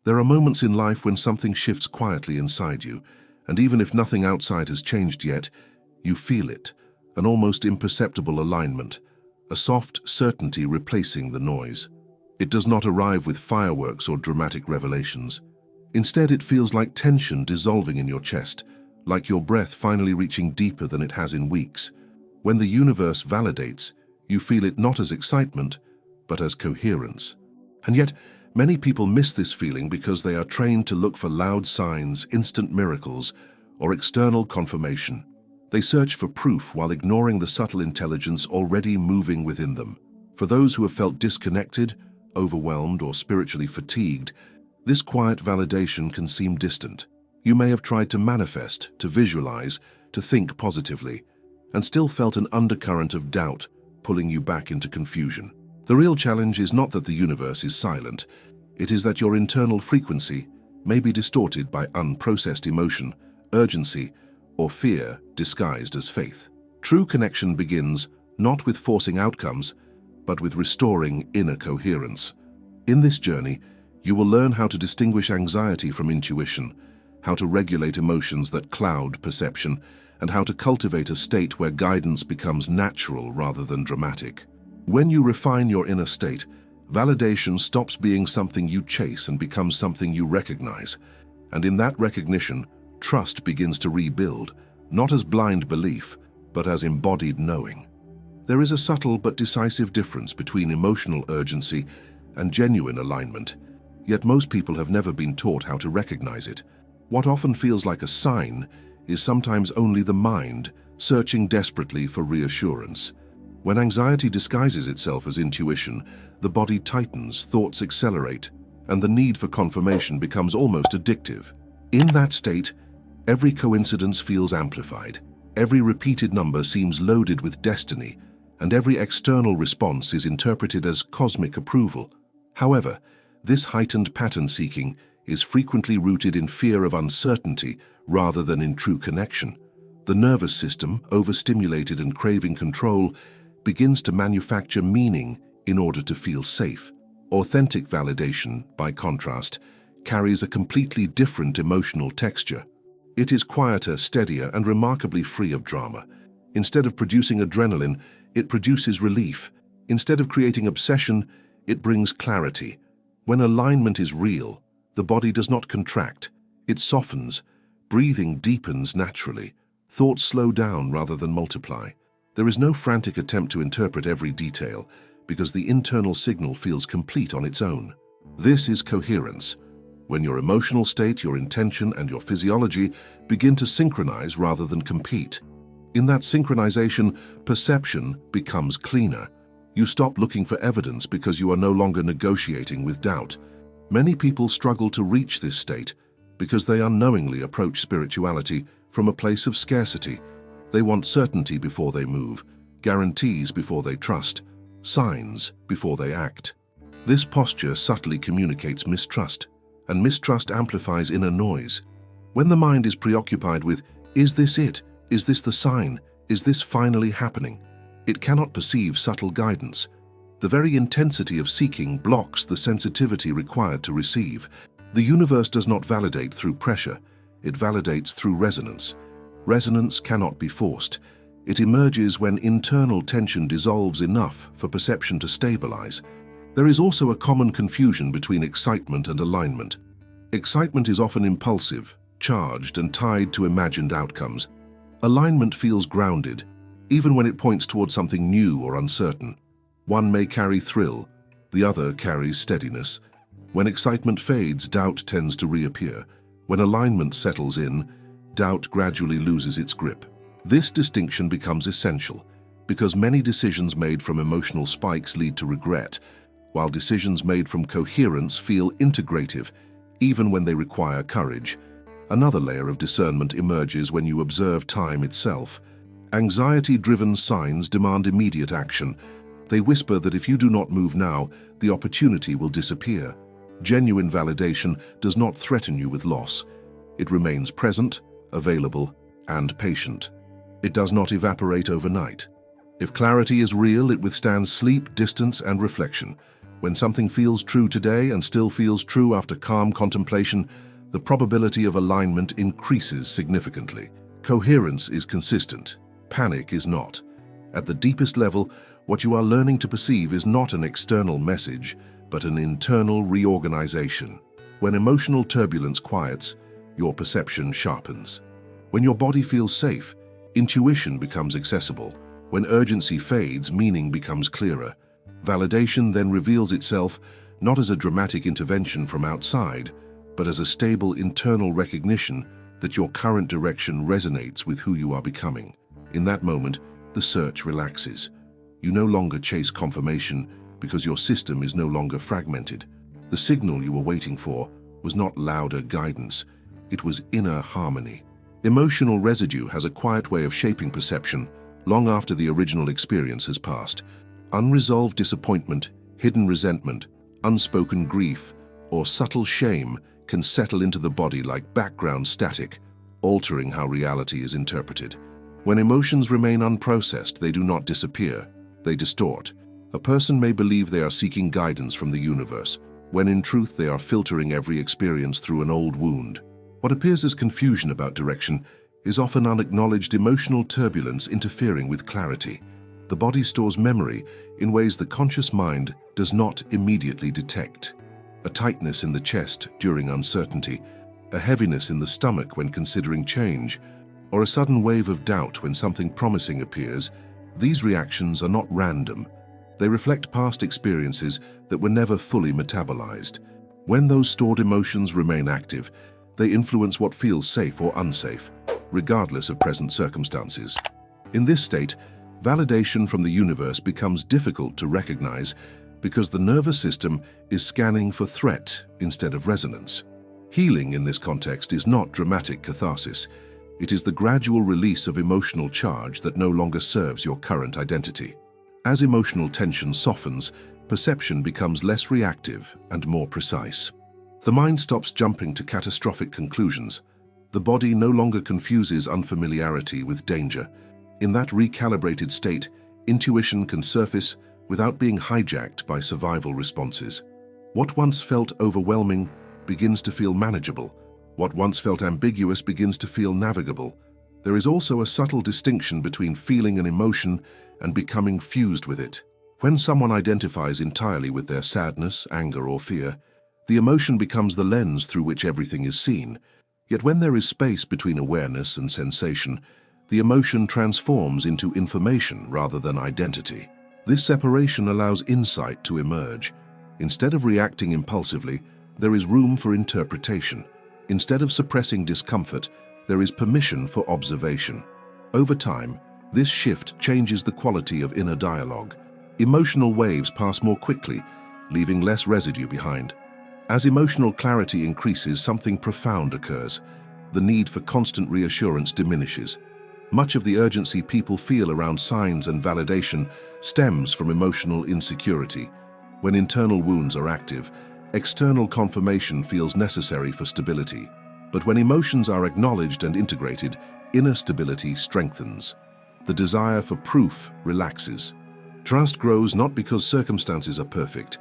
There are moments in life when something shifts quietly inside you, and even if nothing outside has changed yet, you feel it, an almost imperceptible alignment, a soft certainty replacing the noise. It does not arrive with fireworks or dramatic revelations. Instead, it feels like tension dissolving in your chest, like your breath finally reaching deeper than it has in weeks. When the universe validates, you feel it not as excitement, but as coherence. And yet, many people miss this feeling because they are trained to look for loud signs, instant miracles, or external confirmation. They search for proof while ignoring the subtle intelligence already moving within them. For those who have felt disconnected, overwhelmed, or spiritually fatigued, this quiet validation can seem distant. You may have tried to manifest, to visualize, to think positively, and still felt an undercurrent of doubt pulling you back into confusion. The real challenge is not that the universe is silent, it is that your internal frequency may be distorted by unprocessed emotion, urgency, or fear disguised as faith. True connection begins not with forcing outcomes, but with restoring inner coherence. In this journey, you will learn how to distinguish anxiety from intuition, how to regulate emotions that cloud perception, and how to cultivate a state where guidance becomes natural rather than dramatic. When you refine your inner state, validation stops being something you chase and becomes something you recognize. And in that recognition, trust begins to rebuild, not as blind belief, but as embodied knowing. There is a subtle but decisive difference between emotional urgency and genuine alignment, yet most people have never been taught how to recognize it. What often feels like a sign is sometimes only the mind searching desperately for reassurance. When anxiety disguises itself as intuition, the body tightens, thoughts accelerate, and the need for confirmation becomes almost addictive. In that state, every coincidence feels amplified, every repeated number seems loaded with destiny, and every external response is interpreted as cosmic approval. However, this heightened pattern-seeking is frequently rooted in fear of uncertainty rather than in true connection. The nervous system, overstimulated and craving control, begins to manufacture meaning in order to feel safe. Authentic validation, by contrast, carries a completely different emotional texture. It is quieter, steadier, and remarkably free of drama. Instead of producing adrenaline, it produces relief. Instead of creating obsession, it brings clarity. When alignment is real, the body does not contract. It softens. Breathing deepens naturally. Thoughts slow down rather than multiply. There is no frantic attempt to interpret every detail, because the internal signal feels complete on its own. This is coherence, when your emotional state, your intention, and your physiology begin to synchronize rather than compete. In that synchronization, perception becomes cleaner. You stop looking for evidence because you are no longer negotiating with doubt. Many people struggle to reach this state because they unknowingly approach spirituality from a place of scarcity. They want certainty before they move, guarantees before they trust, signs before they act. This posture subtly communicates mistrust, and mistrust amplifies inner noise. When the mind is preoccupied with, "Is this it? Is this the sign? Is this finally happening?" it cannot perceive subtle guidance. The very intensity of seeking blocks the sensitivity required to receive. The universe does not validate through pressure, it validates through resonance. Resonance cannot be forced. It emerges when internal tension dissolves enough for perception to stabilize. There is also a common confusion between excitement and alignment. Excitement is often impulsive, charged, and tied to imagined outcomes. Alignment feels grounded, even when it points towards something new or uncertain. One may carry thrill, the other carries steadiness. When excitement fades, doubt tends to reappear. When alignment settles in, doubt gradually loses its grip. This distinction becomes essential because many decisions made from emotional spikes lead to regret, while decisions made from coherence feel integrative, even when they require courage. Another layer of discernment emerges when you observe time itself. Anxiety-driven signs demand immediate action. They whisper that if you do not move now, the opportunity will disappear. Genuine validation does not threaten you with loss. It remains present, available, and patient. It does not evaporate overnight. If clarity is real, it withstands sleep, distance, and reflection. When something feels true today and still feels true after calm contemplation, the probability of alignment increases significantly. Coherence is consistent. Panic is not. At the deepest level, what you are learning to perceive is not an external message, but an internal reorganization. When emotional turbulence quiets, your perception sharpens. When your body feels safe, intuition becomes accessible. When urgency fades, meaning becomes clearer. Validation then reveals itself not as a dramatic intervention from outside, but as a stable internal recognition that your current direction resonates with who you are becoming. In that moment, the search relaxes. You no longer chase confirmation because your system is no longer fragmented. The signal you were waiting for was not louder guidance, it was inner harmony. Emotional residue has a quiet way of shaping perception long after the original experience has passed. Unresolved disappointment, hidden resentment, unspoken grief, or subtle shame can settle into the body like background static, altering how reality is interpreted. When emotions remain unprocessed, they do not disappear, they distort. A person may believe they are seeking guidance from the universe, when in truth they are filtering every experience through an old wound. What appears as confusion about direction is often unacknowledged emotional turbulence interfering with clarity. The body stores memory in ways the conscious mind does not immediately detect. A tightness in the chest during uncertainty, a heaviness in the stomach when considering change, or a sudden wave of doubt when something promising appears, these reactions are not random. They reflect past experiences that were never fully metabolized. When those stored emotions remain active, they influence what feels safe or unsafe, regardless of present circumstances. In this state, validation from the universe becomes difficult to recognize because the nervous system is scanning for threat instead of resonance. Healing in this context is not dramatic catharsis. It is the gradual release of emotional charge that no longer serves your current identity. As emotional tension softens, perception becomes less reactive and more precise. The mind stops jumping to catastrophic conclusions. The body no longer confuses unfamiliarity with danger. In that recalibrated state, intuition can surface without being hijacked by survival responses. What once felt overwhelming begins to feel manageable. What once felt ambiguous begins to feel navigable. There is also a subtle distinction between feeling an emotion and becoming fused with it. When someone identifies entirely with their sadness, anger, or fear, the emotion becomes the lens through which everything is seen. Yet when there is space between awareness and sensation, the emotion transforms into information rather than identity. This separation allows insight to emerge. Instead of reacting impulsively, there is room for interpretation. Instead of suppressing discomfort, there is permission for observation. Over time, this shift changes the quality of inner dialogue. Emotional waves pass more quickly, leaving less residue behind. As emotional clarity increases, something profound occurs. The need for constant reassurance diminishes. Much of the urgency people feel around signs and validation stems from emotional insecurity. When internal wounds are active, external confirmation feels necessary for stability. But when emotions are acknowledged and integrated, inner stability strengthens. The desire for proof relaxes. Trust grows not because circumstances are perfect,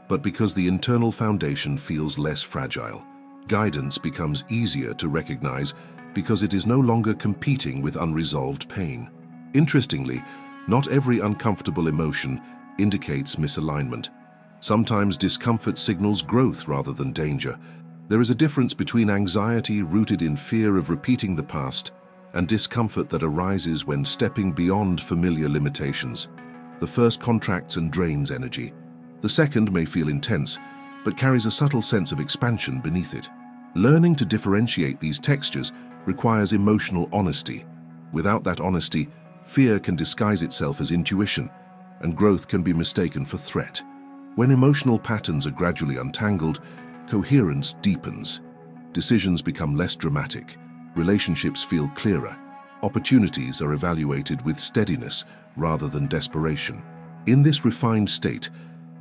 but because the internal foundation feels less fragile. Guidance becomes easier to recognize because it is no longer competing with unresolved pain. Interestingly, not every uncomfortable emotion indicates misalignment. Sometimes discomfort signals growth rather than danger. There is a difference between anxiety rooted in fear of repeating the past and discomfort that arises when stepping beyond familiar limitations. The first contracts and drains energy. The second may feel intense, but carries a subtle sense of expansion beneath it. Learning to differentiate these textures requires emotional honesty. Without that honesty, fear can disguise itself as intuition, and growth can be mistaken for threat. When emotional patterns are gradually untangled, coherence deepens. Decisions become less dramatic. Relationships feel clearer. Opportunities are evaluated with steadiness rather than desperation. In this refined state,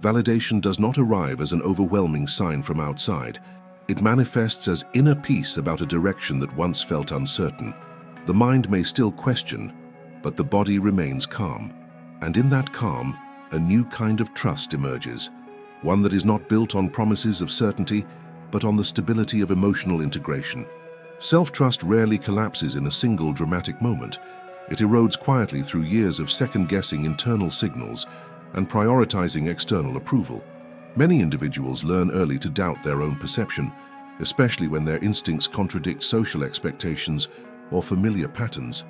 validation does not arrive as an overwhelming sign from outside. It manifests as inner peace about a direction that once felt uncertain. The mind may still question, but the body remains calm. And in that calm, a new kind of trust emerges. one that is not built on promises of certainty, but on the stability of emotional integration. Self-trust rarely collapses in a single dramatic moment. It erodes quietly through years of second-guessing internal signals and prioritizing external approval. Many individuals learn early to doubt their own perception, especially when their instincts contradict social expectations or familiar patterns.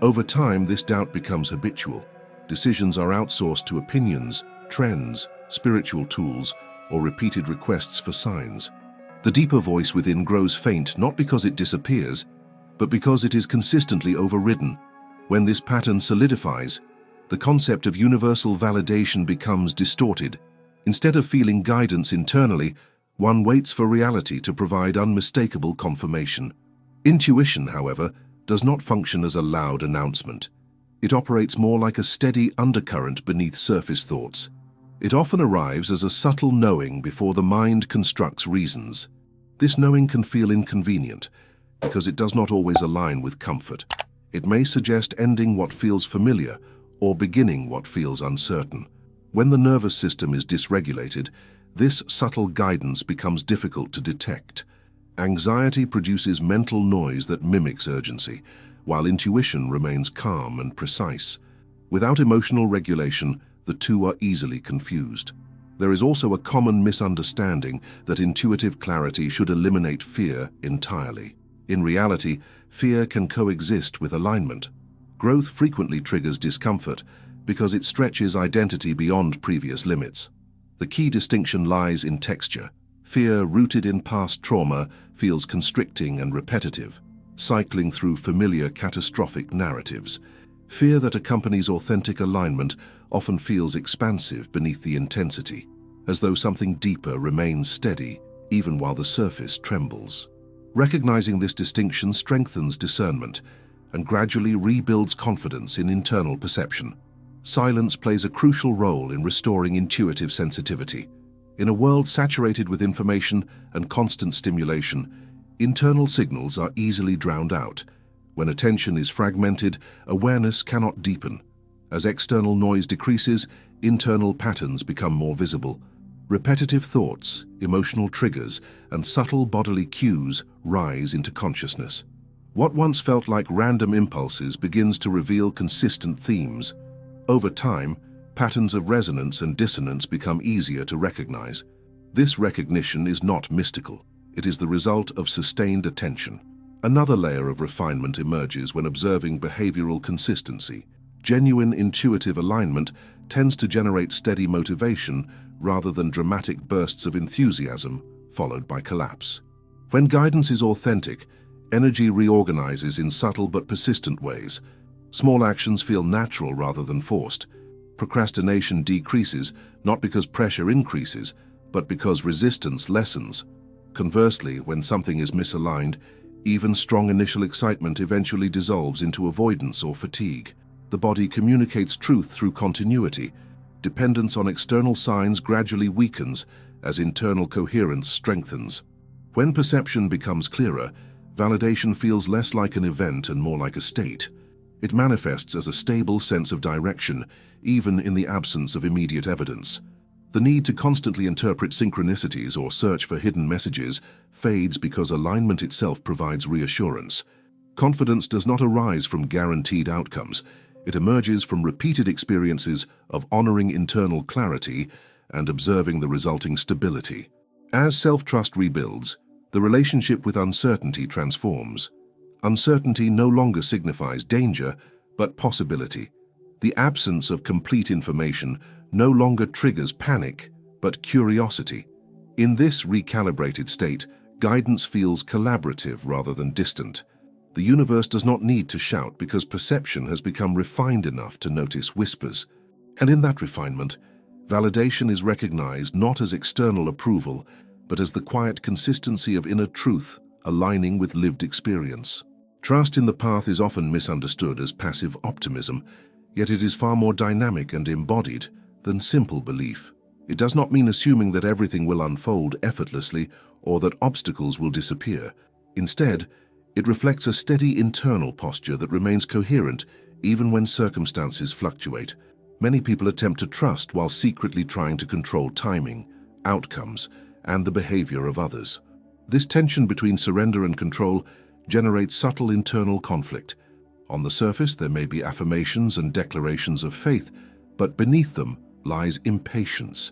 Over time, this doubt becomes habitual. Decisions are outsourced to opinions, trends, spiritual tools, or repeated requests for signs. The deeper voice within grows faint not because it disappears, but because it is consistently overridden. When this pattern solidifies, the concept of universal validation becomes distorted. Instead of feeling guidance internally, one waits for reality to provide unmistakable confirmation. Intuition, however, does not function as a loud announcement. It operates more like a steady undercurrent beneath surface thoughts. It often arrives as a subtle knowing before the mind constructs reasons. This knowing can feel inconvenient because it does not always align with comfort. It may suggest ending what feels familiar or beginning what feels uncertain. When the nervous system is dysregulated, this subtle guidance becomes difficult to detect. Anxiety produces mental noise that mimics urgency, while intuition remains calm and precise. Without emotional regulation, the two are easily confused. There is also a common misunderstanding that intuitive clarity should eliminate fear entirely. In reality, fear can coexist with alignment. Growth frequently triggers discomfort because it stretches identity beyond previous limits. The key distinction lies in texture. Fear rooted in past trauma feels constricting and repetitive, cycling through familiar catastrophic narratives. Fear that accompanies authentic alignment often feels expansive beneath the intensity, as though something deeper remains steady even while the surface trembles. Recognizing this distinction strengthens discernment and gradually rebuilds confidence in internal perception. Silence plays a crucial role in restoring intuitive sensitivity. In a world saturated with information and constant stimulation, internal signals are easily drowned out. When attention is fragmented, awareness cannot deepen. As external noise decreases, internal patterns become more visible. Repetitive thoughts, emotional triggers, and subtle bodily cues rise into consciousness. What once felt like random impulses begins to reveal consistent themes. Over time, patterns of resonance and dissonance become easier to recognize. This recognition is not mystical. It is the result of sustained attention. Another layer of refinement emerges when observing behavioral consistency. Genuine intuitive alignment tends to generate steady motivation rather than dramatic bursts of enthusiasm followed by collapse. When guidance is authentic, energy reorganizes in subtle but persistent ways. Small actions feel natural rather than forced. Procrastination decreases not because pressure increases, but because resistance lessens. Conversely, when something is misaligned, even strong initial excitement eventually dissolves into avoidance or fatigue. The body communicates truth through continuity. Dependence on external signs gradually weakens as internal coherence strengthens. When perception becomes clearer, validation feels less like an event and more like a state. It manifests as a stable sense of direction, even in the absence of immediate evidence. The need to constantly interpret synchronicities or search for hidden messages fades because alignment itself provides reassurance. Confidence does not arise from guaranteed outcomes. It emerges from repeated experiences of honoring internal clarity and observing the resulting stability. As self-trust rebuilds, the relationship with uncertainty transforms. Uncertainty no longer signifies danger, but possibility. The absence of complete information no longer triggers panic, but curiosity. In this recalibrated state, guidance feels collaborative rather than distant. The universe does not need to shout because perception has become refined enough to notice whispers. And in that refinement, validation is recognized not as external approval, but as the quiet consistency of inner truth aligning with lived experience. Trust in the path is often misunderstood as passive optimism, yet it is far more dynamic and embodied than simple belief. It does not mean assuming that everything will unfold effortlessly or that obstacles will disappear. Instead, it reflects a steady internal posture that remains coherent even when circumstances fluctuate. Many people attempt to trust while secretly trying to control timing, outcomes, and the behavior of others. This tension between surrender and control generates subtle internal conflict. On the surface, there may be affirmations and declarations of faith, but beneath them lies impatience.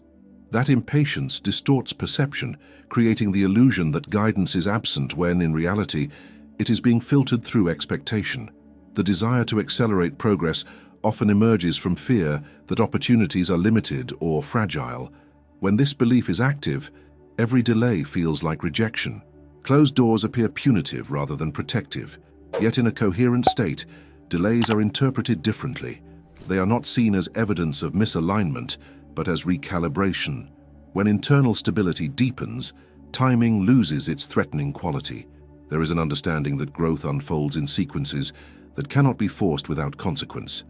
That impatience distorts perception, creating the illusion that guidance is absent when, in reality, it is being filtered through expectation. The desire to accelerate progress often emerges from fear that opportunities are limited or fragile. When this belief is active, every delay feels like rejection. Closed doors appear punitive rather than protective. Yet in a coherent state, delays are interpreted differently. They are not seen as evidence of misalignment, but as recalibration. When internal stability deepens, timing loses its threatening quality. There is an understanding that growth unfolds in sequences that cannot be forced without consequence.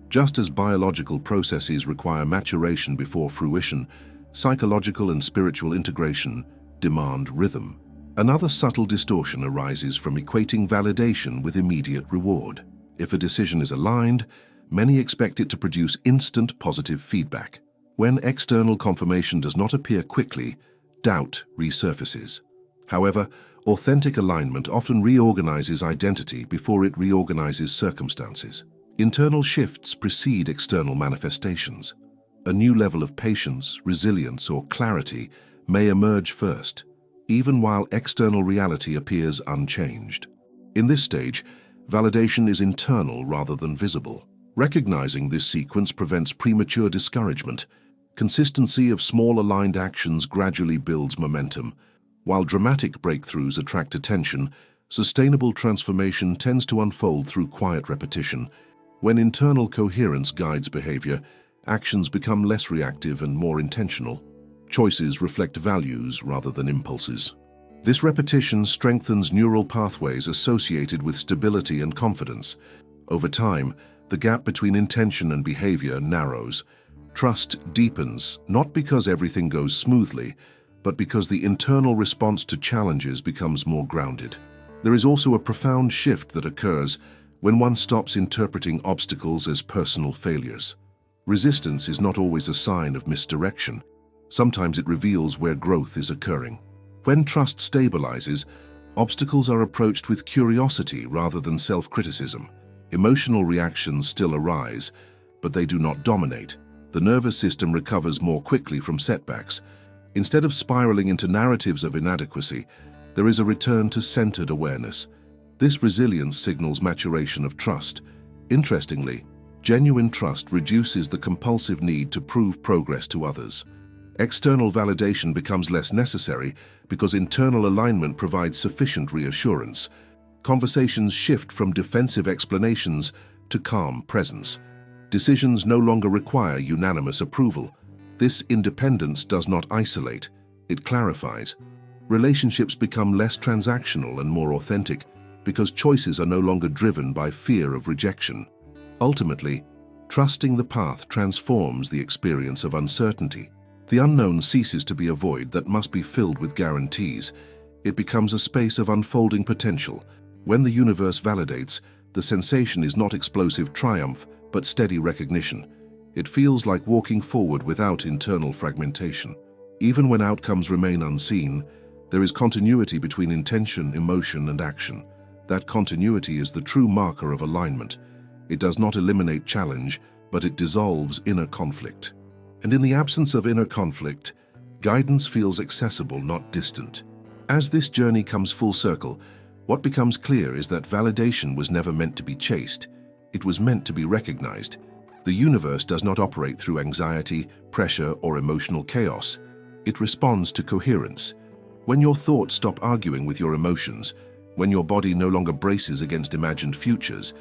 Just as biological processes require maturation before fruition, psychological and spiritual integration demand rhythm. Another subtle distortion arises from equating validation with immediate reward. If a decision is aligned, many expect it to produce instant positive feedback. When external confirmation does not appear quickly, doubt resurfaces. However, authentic alignment often reorganizes identity before it reorganizes circumstances. Internal shifts precede external manifestations. A new level of patience, resilience, or clarity may emerge first, even while external reality appears unchanged. In this stage, validation is internal rather than visible. Recognizing this sequence prevents premature discouragement. Consistency of small aligned actions gradually builds momentum. While dramatic breakthroughs attract attention, sustainable transformation tends to unfold through quiet repetition. When internal coherence guides behavior, actions become less reactive and more intentional. Choices reflect values rather than impulses. This repetition strengthens neural pathways associated with stability and confidence. Over time, the gap between intention and behavior narrows. Trust deepens, not because everything goes smoothly, but because the internal response to challenges becomes more grounded. There is also a profound shift that occurs when one stops interpreting obstacles as personal failures. Resistance is not always a sign of misdirection. Sometimes it reveals where growth is occurring. When trust stabilizes, obstacles are approached with curiosity rather than self-criticism. Emotional reactions still arise, but they do not dominate. The nervous system recovers more quickly from setbacks. Instead of spiraling into narratives of inadequacy, there is a return to centered awareness. This resilience signals maturation of trust. Interestingly, genuine trust reduces the compulsive need to prove progress to others. External validation becomes less necessary because internal alignment provides sufficient reassurance. Conversations shift from defensive explanations to calm presence. Decisions no longer require unanimous approval. This independence does not isolate, it clarifies. Relationships become less transactional and more authentic because choices are no longer driven by fear of rejection. Ultimately, trusting the path transforms the experience of uncertainty. The unknown ceases to be a void that must be filled with guarantees. It becomes a space of unfolding potential. When the universe validates, the sensation is not explosive triumph, but steady recognition. It feels like walking forward without internal fragmentation. Even when outcomes remain unseen, there is continuity between intention, emotion, and action. That continuity is the true marker of alignment. It does not eliminate challenge, but it dissolves inner conflict. And in the absence of inner conflict, guidance feels accessible, not distant. As this journey comes full circle, what becomes clear is that validation was never meant to be chased. It was meant to be recognized. The universe does not operate through anxiety, pressure, or emotional chaos. It responds to coherence. When your thoughts stop arguing with your emotions, when your body no longer braces against imagined futures,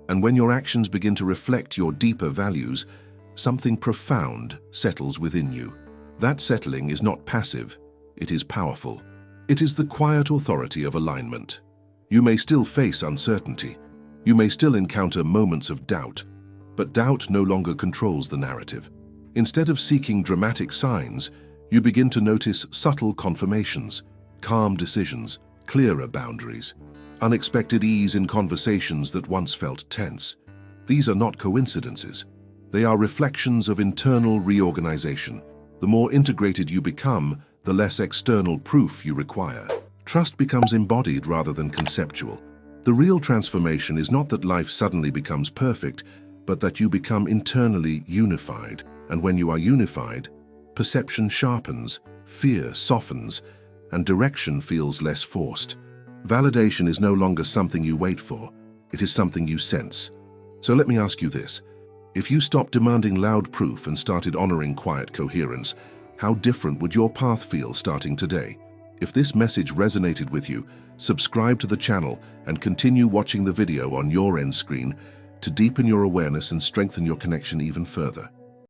and when your actions begin to reflect your deeper values, something profound settles within you. That settling is not passive, it is powerful. It is the quiet authority of alignment. You may still face uncertainty. You may still encounter moments of doubt, but doubt no longer controls the narrative. Instead of seeking dramatic signs, you begin to notice subtle confirmations, calm decisions, clearer boundaries, unexpected ease in conversations that once felt tense. These are not coincidences. They are reflections of internal reorganization. The more integrated you become, the less external proof you require. Trust becomes embodied rather than conceptual. The real transformation is not that life suddenly becomes perfect, but that you become internally unified. And when you are unified, perception sharpens, fear softens, and direction feels less forced. Validation is no longer something you wait for, it is something you sense. So let me ask you this. If you stopped demanding loud proof and started honoring quiet coherence, how different would your path feel starting today? If this message resonated with you, subscribe to the channel and continue watching the video on your end screen to deepen your awareness and strengthen your connection even further.